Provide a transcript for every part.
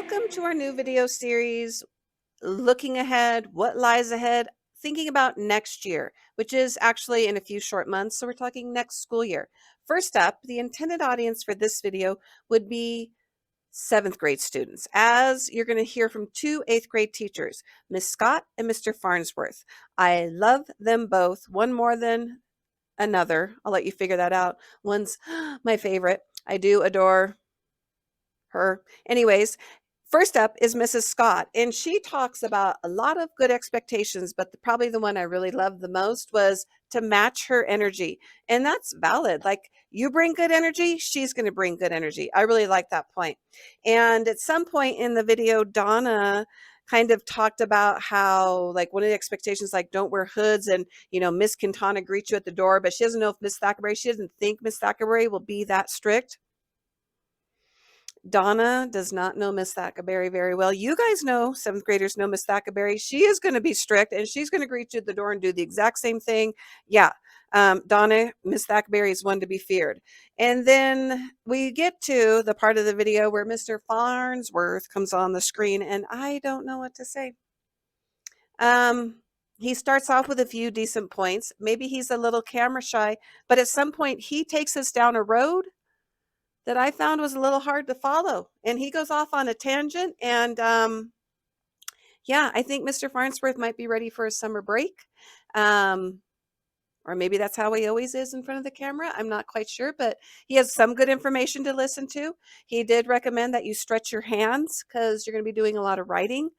Welcome to our new video series, Looking Ahead, What Lies Ahead, thinking about next year, which is actually in a few short months, so we're talking next school year. First up, the intended audience for this video would be 7th grade students, as you're going to hear from two 8th grade teachers, Miss Scott and Mr. Farnsworth. I love them both, one more than another. I'll let you figure that out. One's my favorite. I do adore her. Anyways, first up is Mrs. Scott, and she talks about a lot of good expectations, but probably the one I really loved the most was to match her energy. And that's valid. Like, you bring good energy, she's going to bring good energy. I really like that point. And at some point in the video, Donna kind of talked about how, like, one of the expectations, like, don't wear hoods, and Miss Quintana greets you at the door, but she doesn't know if Miss Thackerberry, she doesn't think Miss Thackerberry will be that strict. Donna does not know Miss Thackerberry very well. You guys know, 7th graders know Miss Thackerberry. She is going to be strict, and she's going to greet you at the door and do the exact same thing. Yeah, Donna, Miss Thackerberry is one to be feared. And then we get to the part of the video where Mr. Farnsworth comes on the screen, and I don't know what to say. He starts off with a few decent points. Maybe he's a little camera shy, but at some point he takes us down a road that I found was a little hard to follow. And he goes off on a tangent. And yeah, I think Mr. Farnsworth might be ready for a summer break. Or maybe that's how he always is in front of the camera. I'm not quite sure, but he has some good information to listen to. He did recommend that you stretch your hands because you're going to be doing a lot of writing.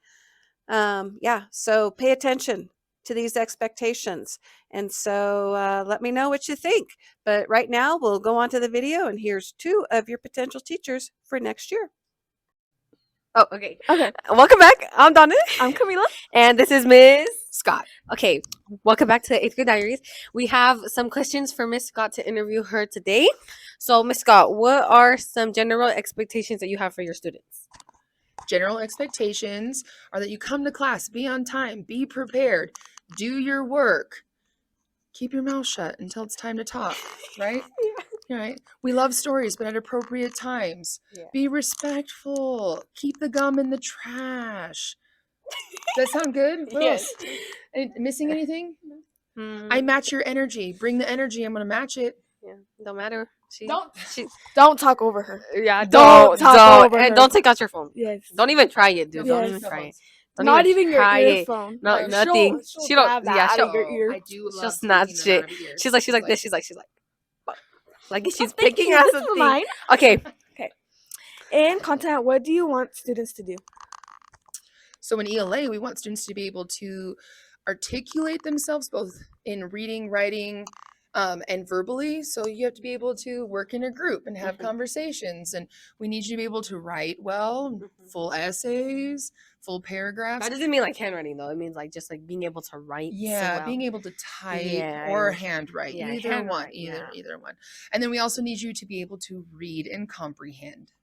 Yeah, so pay attention to these expectations. And so let me know what you think. But right now we'll go on to the video, and here's two of your potential teachers for next year. Oh, okay. Okay. Welcome back. I'm Donna. I'm Camila. And this is Miss Scott. Okay. Welcome back to the 8th grade diaries. We have some questions for Miss Scott to interview her today. So, Miss Scott, what are some general expectations that you have for your students? General expectations are that you come to class, be on time, be prepared, do your work, keep your mouth shut until it's time to talk, right? Yeah. Right. We love stories, but at appropriate times. Yeah. Be respectful. Keep the gum in the trash. Does that sound good? What Yes. else? Missing anything? I match your energy. Bring the energy. I'm going to match it. Yeah. Don't matter. Don't talk over her. Yeah. Don't talk over and her. don't take out your phone. Yes. Don't even try it, dude. Yes. Don't even try it. Don't Not even your try earphone. No, Like, nothing. She'll She don't. grab that Yeah, out she'll. of your ear. I do love She'll snatch taking them it. out of your ear. She's like this. She's like she's Thank picking you. at This is something. mine. Okay. In content, what do you want students to do? So in ELA, we want students to be able to articulate themselves both in reading, writing, and verbally. So you have to be able to work in a group and have conversations. And we need you to be able to write well, full essays, full paragraphs. That doesn't mean like handwriting though. It means like just like being able to write. Yeah, so well. being able to type or handwrite. Yeah, either one. And then we also need you to be able to read and comprehend.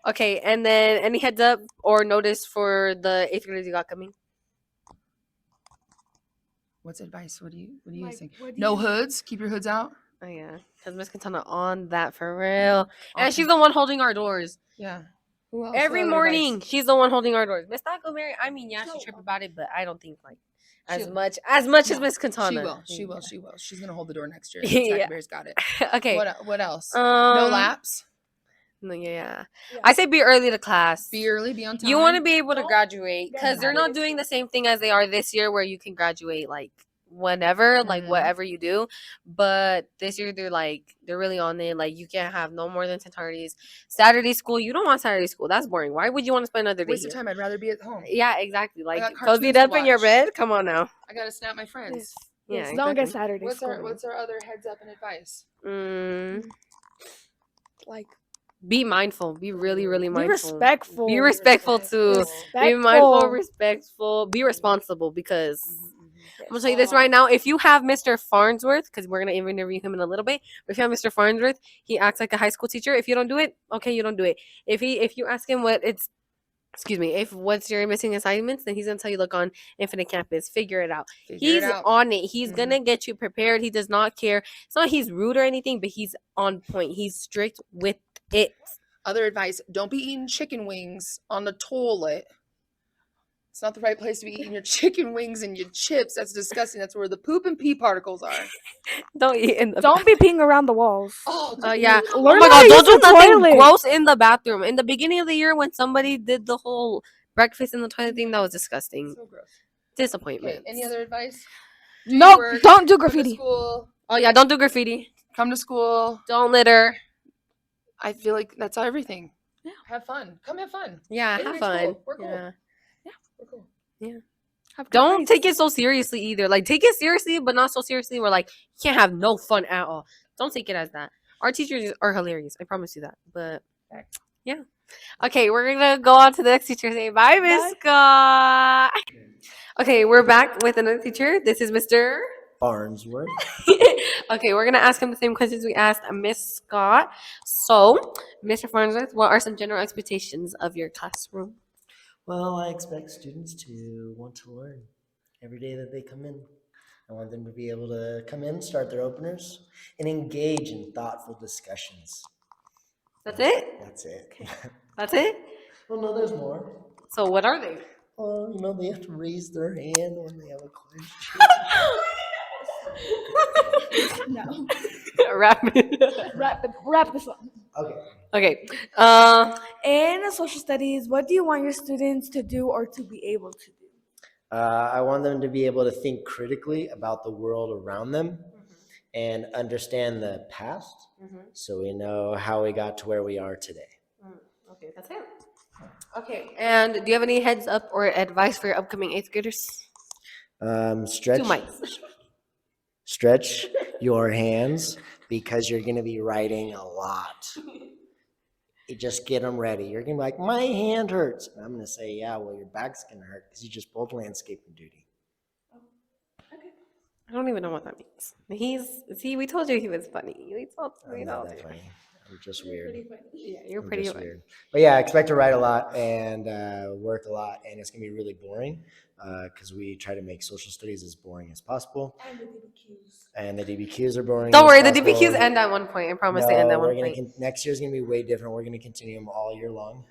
Okay, and then any heads up or notice for the 8th graders you got coming? What's advice? What do you think? No hoods. Keep your hoods out. Oh yeah, because Miss Quintana on that for real, and she's the one holding our doors. Yeah. Who else? Every morning, she's the one holding our doors. Miss Thackerberry, I mean, yeah, she trip about it, but I don't think like as much as Miss Quintana. She will. She's gonna hold the door next year. Yeah. Thackerberry's got it. Okay. What else? No laps. No, yeah. I say be early to class. Be early, be on time. You want to be able to graduate because they're not doing the same thing as they are this year where you can graduate like whenever, like whatever you do. But this year they're really on it. Like you can't have no more than 10 tardies. Saturday school, you don't want Saturday school. That's boring. Why would you want to spend another day Waste of time. I'd rather be at home. Yeah, exactly. Like cozy it up in your bed. Come on now. I gotta snap my friends. Yes. Yeah, Don't get exactly. Saturday. What's our other heads up and advice? Like, be mindful. Be really, really mindful. be respectful. Be respectful too. Be mindful, respectful. Be responsible because I'm going to tell you this right now. If you have Mr. Farnsworth, because we're going to interview him in a little bit, but if you have Mr. Farnsworth, he acts like a high school teacher. If you don't do it, okay, you don't do it. If you ask him what's your missing assignments, then he's going to tell you, look on Infinite Campus, figure it out. He's on it. He's going to get you prepared. He does not care. It's not he's rude or anything, but he's on point. He's strict with it. Other advice, don't be eating chicken wings on the toilet. It's not the right place to be eating your chicken wings and your chips. That's disgusting. That's where the poop and pee particles are. Don't eat in the Don't be peeing around the walls. Oh, yeah. Learn Oh my how god, to don't use do the nothing toilet. gross in the bathroom. In the beginning of the year when somebody did the whole breakfast in the toilet thing, that was disgusting. So gross. Disappointment. Okay, any other advice? No, Work, don't do go to graffiti. school. Oh yeah, don't do graffiti. Come to school. Don't litter. I feel like that's everything. Yeah. Have fun. Come have fun. Yeah, Eighth have grade's fun. cool. We're cool. Yeah. We're cool. Have good Don't grades. take it so seriously either. Like take it seriously, but not so seriously. We're like, you can't have no fun at all. Don't take it as that. Our teachers are hilarious. I promise you that. But yeah. Okay, we're gonna go on to the next teacher. Say bye, Miss Scott. Okay, we're back with another teacher. This is Mr. Farnsworth. Okay, we're gonna ask him the same questions we asked Miss Scott. So, Mr. Farnsworth, what are some general expectations of your classroom? Well, I expect students to want to learn every day that they come in. I want them to be able to come in, start their openers, and engage in thoughtful discussions. That's it? That's it. That's it? Well, no, there's more. So, what are they? Well, they have to raise their hand when they have a question. No. Wrap it. Wrap this up. Okay. Okay. In social studies, what do you want your students to do or to be able to do? I want them to be able to think critically about the world around them and understand the past so we know how we got to where we are today. Okay, that's it. Okay, and do you have any heads up or advice for your upcoming 8th graders? Stretch. 2 mics. Stretch your hands because you're going to be writing a lot. You just get them ready. You're going to be like, my hand hurts. And I'm going to say, yeah, well, your back's going to hurt because you just pulled landscaping duty. I don't even know what that means. We told you he was funny. I'm not that funny. I'm just weird. Yeah, you're I'm pretty just funny. weird. But yeah, I expect to write a lot and work a lot. And it's going to be really boring because we try to make social studies as boring as possible. And the DBQs are boring. Don't as worry, the possible. DBQs end at one point. I promise they end at we're one gonna point. next year's going to be way different. We're going to continue them all year long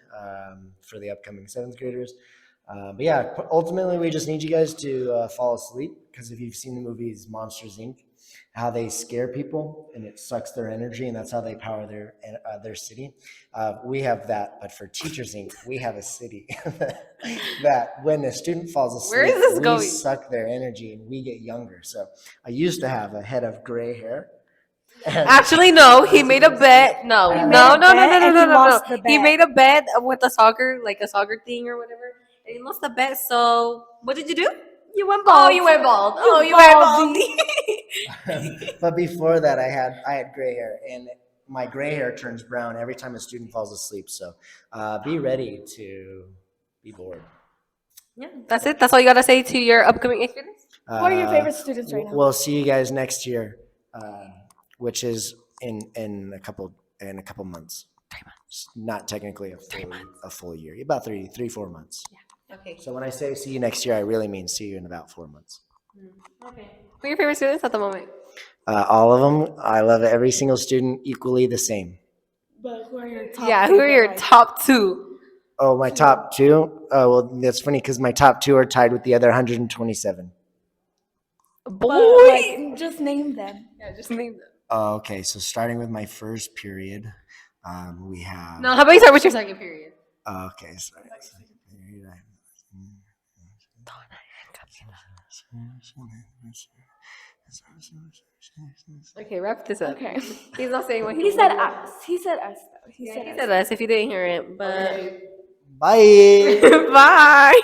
for the upcoming 7th graders. But yeah, ultimately, we just need you guys to fall asleep because if you've seen the movies Monsters, Inc., how they scare people and it sucks their energy and that's how they power their city. We have that, but for Teachers, Inc., we have a city that when a student falls asleep, Where is this we going? suck their energy and we get younger. So I used to have a head of gray hair. Actually, no. He made a bet. No. He No. made No. a No. bet No. and No. he No. lost No. the He bet. made a bet with a soccer, like a soccer thing or whatever. And he lost the bet. So what did you do? You went bald. Oh, you went bald. Oh, you baldy. went bald. But before that, I had gray hair, and my gray hair turns brown every time a student falls asleep. So be ready to be bored. Yeah, that's it. That's all you gotta say to your upcoming 8th graders. What are your favorite students right now? We'll see you guys next year, which is in a couple months. 3 months. Not technically a full year, about 3-4 months. Okay. So when I say see you next year, I really mean see you in about 4 months. Okay. Who are your favorite students at the moment? All of them. I love every single student equally the same. But who are your top Yeah, who are your like- top 2? Oh, my top 2? Oh, well, that's funny because my top 2 are tied with the other 127. Boy. But, like, just name them. Yeah, just name them. Oh, okay, so starting with my first period, we have. No, how about you start with your second period? Okay, sorry. Okay, wrap this up. Okay. He's not saying what He said us. He said us, though. He Yeah, said he us. said us if you didn't hear it, but Bye. bye.